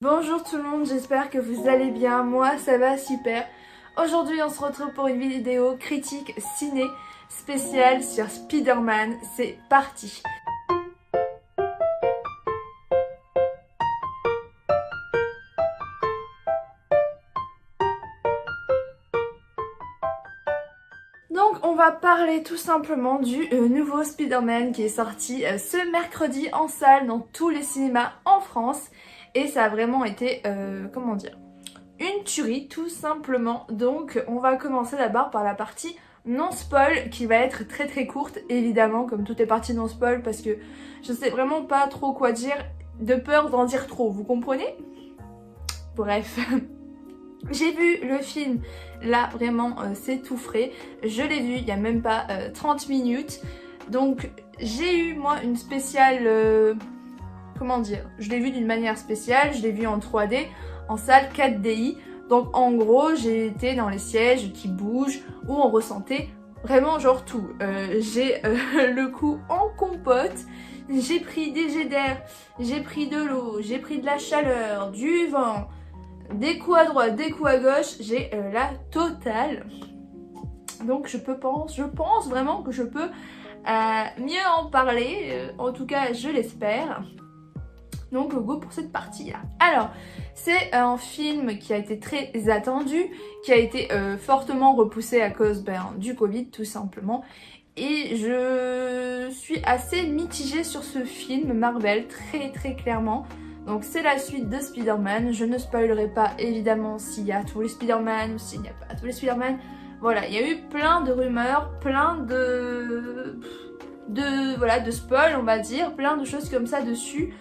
Bonjour tout le monde, j'espère que vous allez bien, moi ça va super. Aujourd'hui on se retrouve pour une vidéo critique ciné spéciale sur Spider-Man, c'est parti. Donc on va parler tout simplement du nouveau Spider-Man qui est sorti ce mercredi en salle dans tous les cinémas en France. Et ça a vraiment été, comment dire, une tuerie tout simplement. Donc on va commencer d'abord par la partie non spoil qui va être très très courte évidemment comme toutes les parties non spoil parce que je sais vraiment pas trop quoi dire de peur d'en dire trop, vous comprenez? Bref. J'ai vu le film, là vraiment c'est tout frais, je l'ai vu il y a même pas 30 minutes, donc j'ai eu moi une spéciale, comment dire, je l'ai vu d'une manière spéciale, je l'ai vu en 3D, en salle 4DI, donc en gros j'ai été dans les sièges qui bougent, où on ressentait vraiment genre tout, j'ai le cou en compote, j'ai pris des jets d'air, j'ai pris de l'eau, j'ai pris de la chaleur, du vent, des coups à droite, des coups à gauche, j'ai la totale. Donc je pense vraiment que je peux mieux en parler, en tout cas je l'espère. Donc go pour cette partie là. Alors, c'est un film qui a été très attendu, qui a été fortement repoussé à cause du Covid tout simplement. Et je suis assez mitigée sur ce film Marvel, très clairement. Donc c'est la suite de Spider-Man, je ne spoilerai pas évidemment s'il y a tous les Spider-Man ou s'il n'y a pas tous les Spider-Man. Voilà, il y a eu plein de rumeurs, plein de spoil on va dire, plein de choses comme ça dessus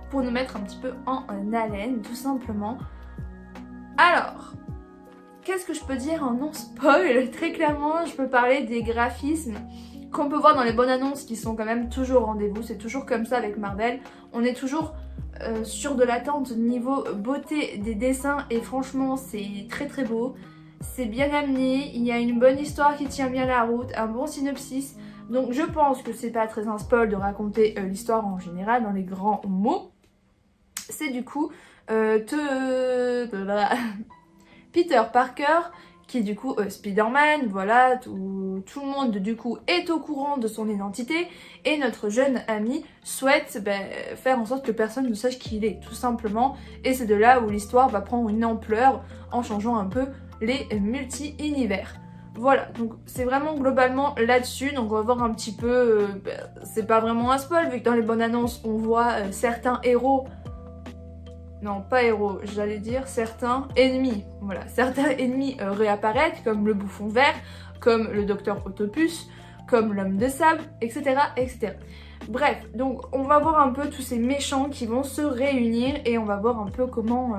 pour nous mettre un petit peu en haleine tout simplement. Alors, qu'est-ce que je peux dire en non spoil? Très clairement, je peux parler des graphismes qu'on peut voir dans les bonnes annonces qui sont quand même toujours au rendez-vous, c'est toujours comme ça avec Marvel, on est toujours sur de l'attente niveau beauté des dessins et franchement c'est très beau, c'est bien amené, il y a une bonne histoire qui tient bien la route, un bon synopsis, donc je pense que c'est pas très un spoil de raconter l'histoire en général dans les grands mots. C'est du coup Peter Parker qui est du coup Spider-Man, voilà, tout le monde du coup est au courant de son identité et notre jeune ami souhaite faire en sorte que personne ne sache qui il est, tout simplement, et c'est de là où l'histoire va prendre une ampleur en changeant un peu les multi-univers. Voilà, donc c'est vraiment globalement là-dessus, donc on va voir un petit peu, c'est pas vraiment un spoil vu que dans les bonnes annonces on voit certains héros. Non, pas héros, j'allais dire certains ennemis. Voilà, certains ennemis réapparaissent, comme le bouffon vert, comme le docteur Octopus, comme l'homme de sable, etc. Bref, donc on va voir un peu tous ces méchants qui vont se réunir et on va voir un peu comment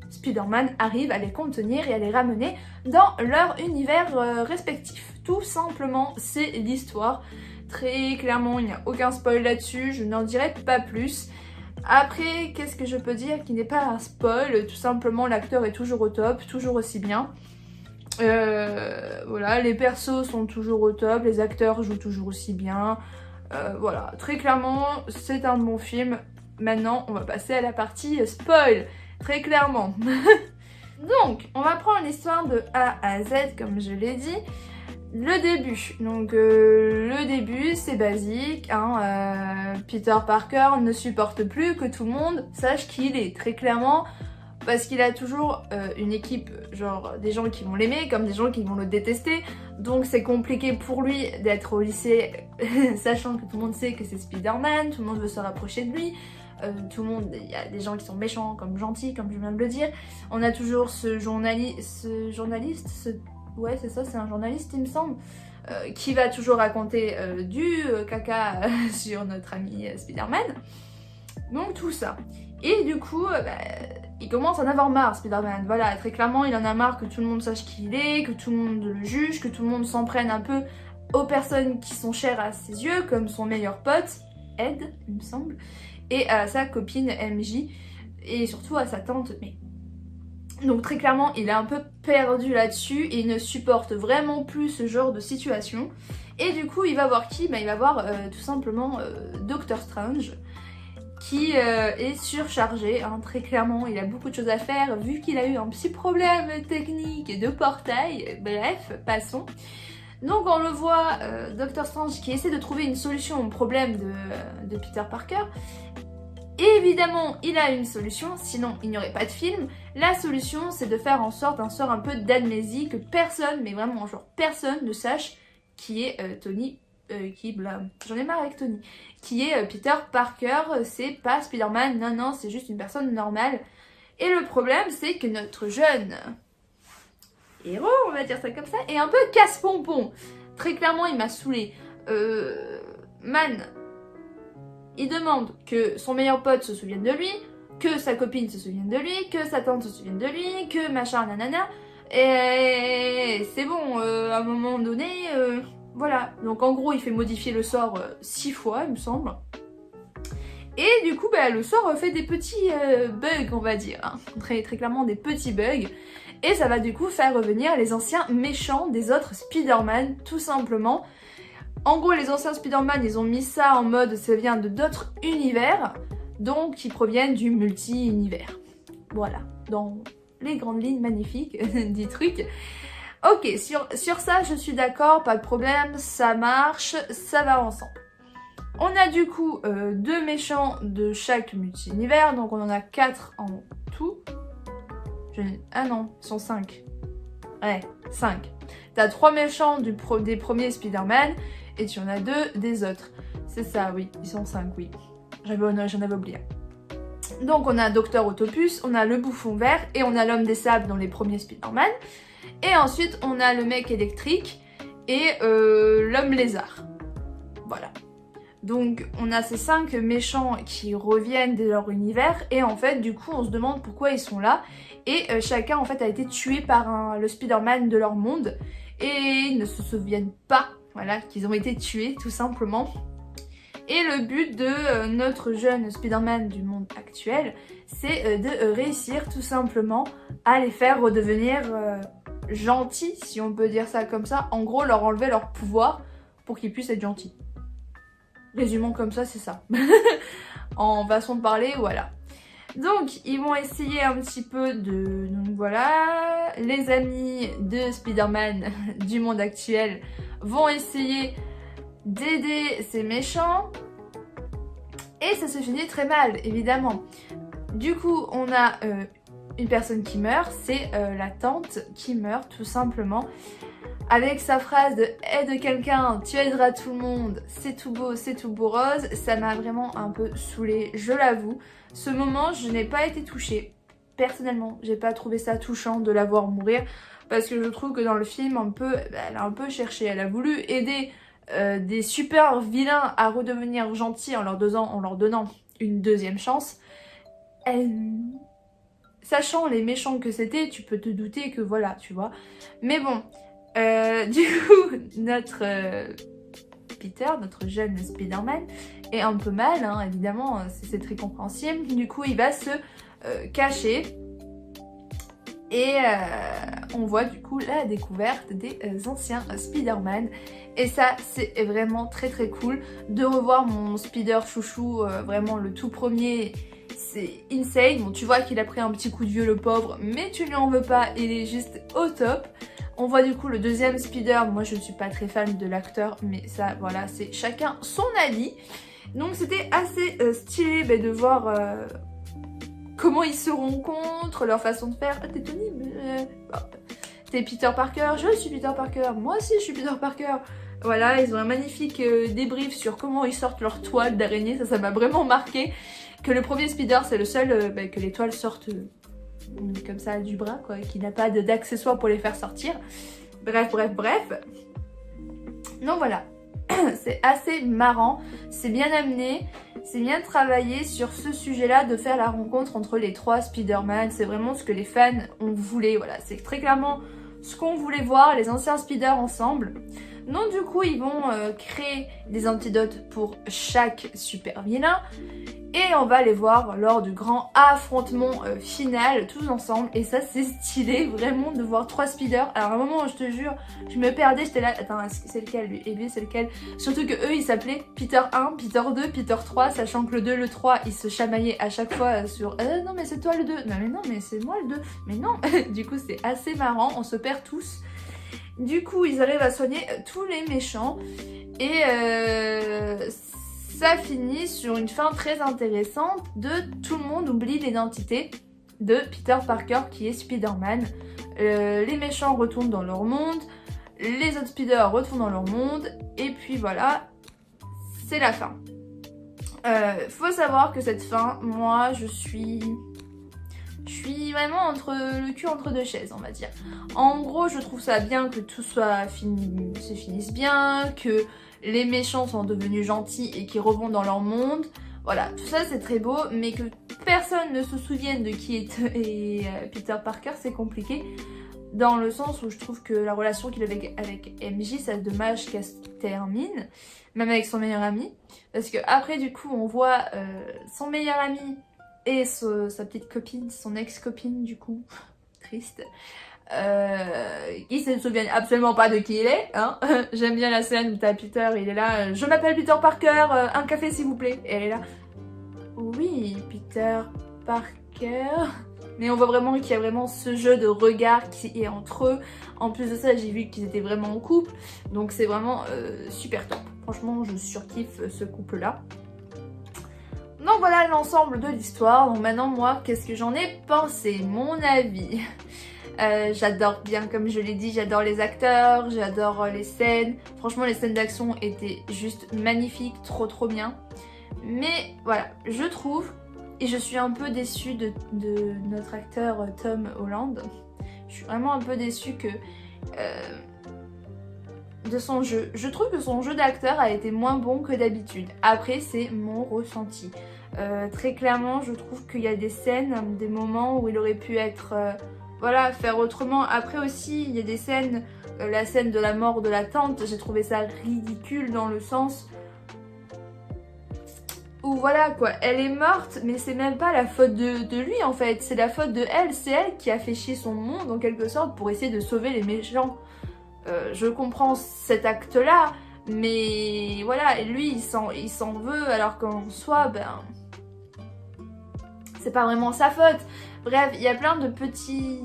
Spider-Man arrive à les contenir et à les ramener dans leur univers respectif. Tout simplement, c'est l'histoire. Très clairement, il n'y a aucun spoil là-dessus, je n'en dirai pas plus. Après, qu'est-ce que je peux dire qui n'est pas un spoil? Tout simplement, l'acteur est toujours au top, toujours aussi bien. Voilà, les persos sont toujours au top, les acteurs jouent toujours aussi bien. Voilà, très clairement, c'est un bon film. Maintenant, on va passer à la partie spoil, très clairement. Donc, on va prendre l'histoire de A à Z, comme je l'ai dit. Le début, donc le début c'est basique, hein, Peter Parker ne supporte plus que tout le monde sache qui il est, très clairement, parce qu'il a toujours une équipe, genre des gens qui vont l'aimer comme des gens qui vont le détester, donc c'est compliqué pour lui d'être au lycée sachant que tout le monde sait que c'est Spider-Man, tout le monde veut se rapprocher de lui. Tout le monde, il y a des gens qui sont méchants comme gentils, comme je viens de le dire. On a toujours ce journaliste, ouais c'est ça, c'est un journaliste il me semble, qui va toujours raconter du caca sur notre ami Spider-Man. Donc tout ça. Et du coup, il commence à en avoir marre Spider-Man. Voilà, très clairement il en a marre que tout le monde sache qui il est, que tout le monde le juge, que tout le monde s'en prenne un peu aux personnes qui sont chères à ses yeux, comme son meilleur pote, Ed, il me semble, et à sa copine MJ, et surtout à sa tante May. Donc très clairement il est un peu perdu là-dessus et il ne supporte vraiment plus ce genre de situation. Et du coup il va voir qui? Il va voir tout simplement Doctor Strange. qui est surchargé, hein, très clairement, il a beaucoup de choses à faire vu qu'il a eu un petit problème technique de portail, bref, passons. Donc on le voit, Doctor Strange qui essaie de trouver une solution au problème de Peter Parker. Et évidemment, il a une solution, sinon il n'y aurait pas de film. La solution, c'est de faire en sorte un sort un peu d'amnésie, que personne, mais vraiment genre personne ne sache qui est Tony, j'en ai marre avec Tony, qui est Peter Parker, c'est pas Spider-Man, non, c'est juste une personne normale. Et le problème, c'est que notre jeune héros, on va dire ça comme ça, est un peu casse-pompon. Très clairement, il m'a saoulé. Il demande que son meilleur pote se souvienne de lui, que sa copine se souvienne de lui, que sa tante se souvienne de lui, que machin, nanana. Et c'est bon, à un moment donné, voilà. Donc en gros, il fait modifier le sort 6 fois, il me semble. Et du coup, le sort fait des petits bugs, on va dire. Hein. Très, très clairement, des petits bugs. Et ça va du coup faire revenir les anciens méchants des autres Spider-Man, tout simplement. En gros, les anciens Spider-Man, ils ont mis ça en mode ça vient de d'autres univers, donc qui proviennent du multi-univers. Voilà, dans les grandes lignes magnifiques du truc. Ok, sur ça, je suis d'accord, pas de problème, ça marche, ça va ensemble. On a du coup 2 méchants de chaque multi-univers, donc on en a 4 en tout. Ah non, ils sont 5. Ouais, 5. T'as 3 méchants des premiers Spider-Man, et tu en as 2 des autres. C'est ça, oui, ils sont 5, oui. J'en avais oublié. Donc on a Docteur Octopus, on a le Bouffon Vert, et on a l'Homme des Sables dans les premiers Spider-Man. Et ensuite, on a le Mec Électrique et l'Homme Lézard. Voilà. Donc on a ces 5 méchants qui reviennent de leur univers, et en fait, du coup, on se demande pourquoi ils sont là. Et chacun, en fait, a été tué par le Spider-Man de leur monde, et ils ne se souviennent pas, voilà, qu'ils ont été tués, tout simplement. Et le but de notre jeune Spider-Man du monde actuel, c'est de réussir tout simplement à les faire redevenir gentils, si on peut dire ça comme ça. En gros, leur enlever leur pouvoir pour qu'ils puissent être gentils. Résumons comme ça, c'est ça. En façon de parler, voilà. Donc, ils vont essayer un petit peu de... Donc voilà, les amis de Spider-Man du monde actuel vont essayer d'aider ces méchants. Et ça se finit très mal, évidemment. Du coup, on a une personne qui meurt, c'est la tante qui meurt, tout simplement. Avec sa phrase de « aide quelqu'un, tu aideras tout le monde, c'est tout beau rose », ça m'a vraiment un peu saoulée, je l'avoue. Ce moment, je n'ai pas été touchée. Personnellement, j'ai pas trouvé ça touchant de la voir mourir, parce que je trouve que dans le film, elle a un peu cherché. Elle a voulu aider des super vilains à redevenir gentils en leur donnant une deuxième chance. Sachant les méchants que c'était, tu peux te douter que voilà, tu vois. Mais bon... du coup, notre Peter, notre jeune Spider-Man, est un peu mal, hein, évidemment, c'est très compréhensible. Du coup, il va se cacher. Et on voit du coup la découverte des anciens Spider-Man. Et ça, c'est vraiment très très cool de revoir mon Spider chouchou, vraiment le tout premier. C'est insane. Bon, tu vois qu'il a pris un petit coup de vieux, le pauvre, mais tu lui en veux pas, il est juste au top. On voit du coup le deuxième Spider, moi je ne suis pas très fan de l'acteur, mais ça voilà, c'est chacun son avis. Donc c'était assez stylé de voir comment ils se rencontrent, leur façon de faire. Ah, t'es Tony, t'es Peter Parker, je suis Peter Parker, moi aussi je suis Peter Parker. Voilà, ils ont un magnifique débrief sur comment ils sortent leur toile d'araignée, ça m'a vraiment marqué. Que le premier Spider, c'est le seul que les toiles sortent... comme ça du bras, quoi, qui n'a pas d'accessoires pour les faire sortir. Bref. Donc voilà, c'est assez marrant, c'est bien amené, c'est bien travaillé sur ce sujet-là de faire la rencontre entre les 3 Spider-Man. C'est vraiment ce que les fans ont voulu, voilà, c'est très clairement ce qu'on voulait voir, les anciens Spider ensemble. Donc du coup, ils vont créer des antidotes pour chaque super vilain. Et on va les voir lors du grand affrontement final tous ensemble. Et ça c'est stylé vraiment de voir 3 speeders. Alors à un moment je te jure je me perdais, j'étais là, attends c'est lequel lui? Et lui c'est lequel? Surtout que eux ils s'appelaient Peter 1, Peter 2, Peter 3. Sachant que le 2, le 3 ils se chamaillaient à chaque fois sur non mais c'est toi le 2, non mais c'est moi le 2, mais non. Du coup c'est assez marrant, on se perd tous. Du coup ils arrivent à soigner tous les méchants. Et ça finit sur une fin très intéressante de tout le monde oublie l'identité de Peter Parker qui est Spider-Man. Les méchants retournent dans leur monde, les autres speeders retournent dans leur monde, et puis voilà, c'est la fin. Faut savoir que cette fin, moi je suis vraiment entre le cul entre deux chaises, on va dire. En gros, je trouve ça bien que tout soit se finisse bien, que les méchants sont devenus gentils et qu'ils revont dans leur monde. Voilà, tout ça c'est très beau, mais que personne ne se souvienne de qui est Peter Parker, c'est compliqué. Dans le sens où je trouve que la relation qu'il avait avec MJ, c'est dommage qu'elle se termine, même avec son meilleur ami. Parce que après du coup, on voit son meilleur ami et sa petite copine, son ex-copine du coup, triste. Ils se souviennent absolument pas de qui il est, hein. J'aime bien la scène où t'as Peter, il est là, je m'appelle Peter Parker, un café s'il vous plaît. Et elle est là, oui, Peter Parker. Mais on voit vraiment qu'il y a vraiment ce jeu de regard qui est entre eux. En plus de ça, j'ai vu qu'ils étaient vraiment en couple, donc c'est vraiment super top. Franchement, je surkiffe ce couple-là. Donc voilà l'ensemble de l'histoire. Donc maintenant, moi, qu'est-ce que j'en ai pensé? Mon avis. J'adore bien, comme je l'ai dit, j'adore les acteurs, j'adore les scènes. Franchement, les scènes d'action étaient juste magnifiques, trop bien. Mais voilà, je trouve, et je suis un peu déçue de notre acteur Tom Holland. Je suis vraiment un peu déçue de son jeu. Je trouve que son jeu d'acteur a été moins bon que d'habitude. Après, c'est mon ressenti. Très clairement, je trouve qu'il y a des scènes, des moments où il aurait pu être... voilà, faire autrement. Après aussi, il y a des scènes, la scène de la mort de la tante, j'ai trouvé ça ridicule dans le sens où voilà quoi, elle est morte, mais c'est même pas la faute de lui en fait, c'est la faute de elle, c'est elle qui a fait chier son monde en quelque sorte pour essayer de sauver les méchants. Je comprends cet acte-là, mais voilà, et lui il s'en veut alors qu'en soi, ben... c'est pas vraiment sa faute. Bref, il y a plein de petits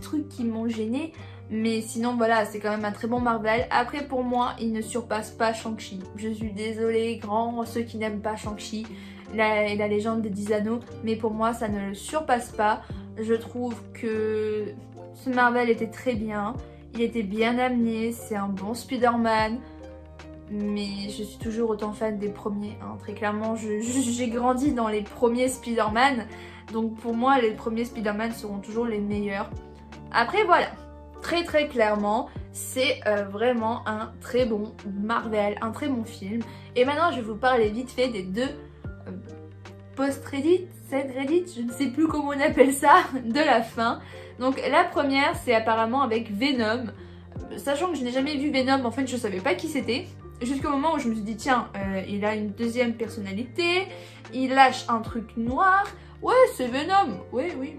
trucs qui m'ont gênée. Mais sinon, voilà, c'est quand même un très bon Marvel. Après, pour moi, il ne surpasse pas Shang-Chi. Je suis désolée, grand, ceux qui n'aiment pas Shang-Chi, la légende des 10 anneaux. Mais pour moi, ça ne le surpasse pas. Je trouve que ce Marvel était très bien. Il était bien amené. C'est un bon Spider-Man. Mais je suis toujours autant fan des premiers. Hein. Très clairement, j'ai grandi dans les premiers Spider-Man. Donc pour moi, les premiers Spider-Man seront toujours les meilleurs. Après, voilà. Très clairement, c'est vraiment un très bon Marvel, un très bon film. Et maintenant, je vais vous parler vite fait des deux post-Reddit, scène-Reddit, je ne sais plus comment on appelle ça, de la fin. Donc la première, c'est apparemment avec Venom. Sachant que je n'ai jamais vu Venom, en fait, je savais pas qui c'était. Jusqu'au moment où je me suis dit, tiens, il a une deuxième personnalité, il lâche un truc noir. Ouais, c'est Venom, oui.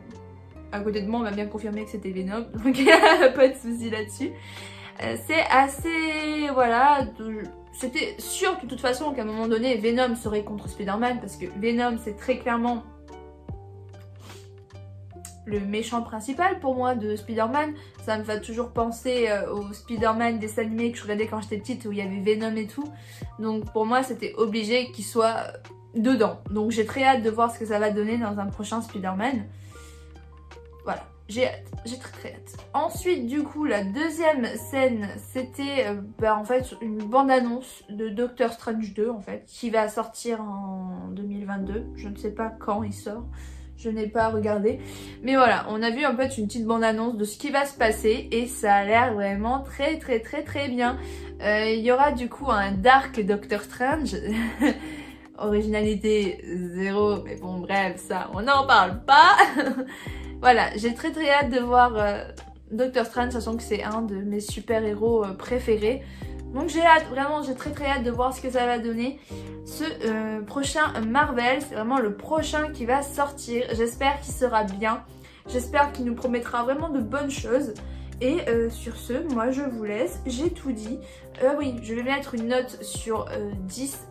À côté de moi, on m'a bien confirmé que c'était Venom, donc pas de soucis là-dessus. C'est assez... voilà... C'était sûr de toute façon qu'à un moment donné, Venom serait contre Spider-Man, parce que Venom, c'est très clairement le méchant principal pour moi de Spider-Man. Ça me fait toujours penser au Spider-Man des animés que je regardais quand j'étais petite, où il y avait Venom et tout. Donc pour moi, c'était obligé qu'il soit dedans. Donc j'ai très hâte de voir ce que ça va donner dans un prochain Spider-Man. Voilà, j'ai hâte, j'ai très hâte. Ensuite, du coup, la deuxième scène, c'était en fait une bande-annonce de Doctor Strange 2, en fait, qui va sortir en 2022. Je ne sais pas quand il sort, je n'ai pas regardé. Mais voilà, on a vu en fait une petite bande-annonce de ce qui va se passer et ça a l'air vraiment très bien. Il y aura du coup un Dark Doctor Strange. Originalité zéro, mais bon bref, ça on n'en parle pas. Voilà, j'ai très hâte de voir Doctor Strange, sachant que c'est un de mes super-héros préférés. Donc j'ai hâte, vraiment j'ai très hâte de voir ce que ça va donner. Ce prochain Marvel, c'est vraiment le prochain qui va sortir. J'espère qu'il sera bien. J'espère qu'il nous promettra vraiment de bonnes choses. Et sur ce, moi je vous laisse, j'ai tout dit. Oui, je vais mettre une note sur 10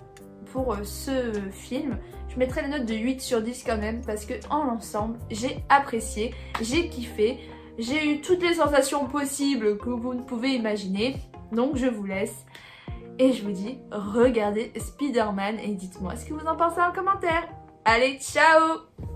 pour ce film. Je mettrai la note de 8 sur 10 quand même parce que en l'ensemble, j'ai apprécié, j'ai kiffé. J'ai eu toutes les sensations possibles que vous ne pouvez imaginer. Donc je vous laisse. Et je vous dis, regardez Spider-Man et dites-moi ce que vous en pensez en commentaire. Allez, ciao!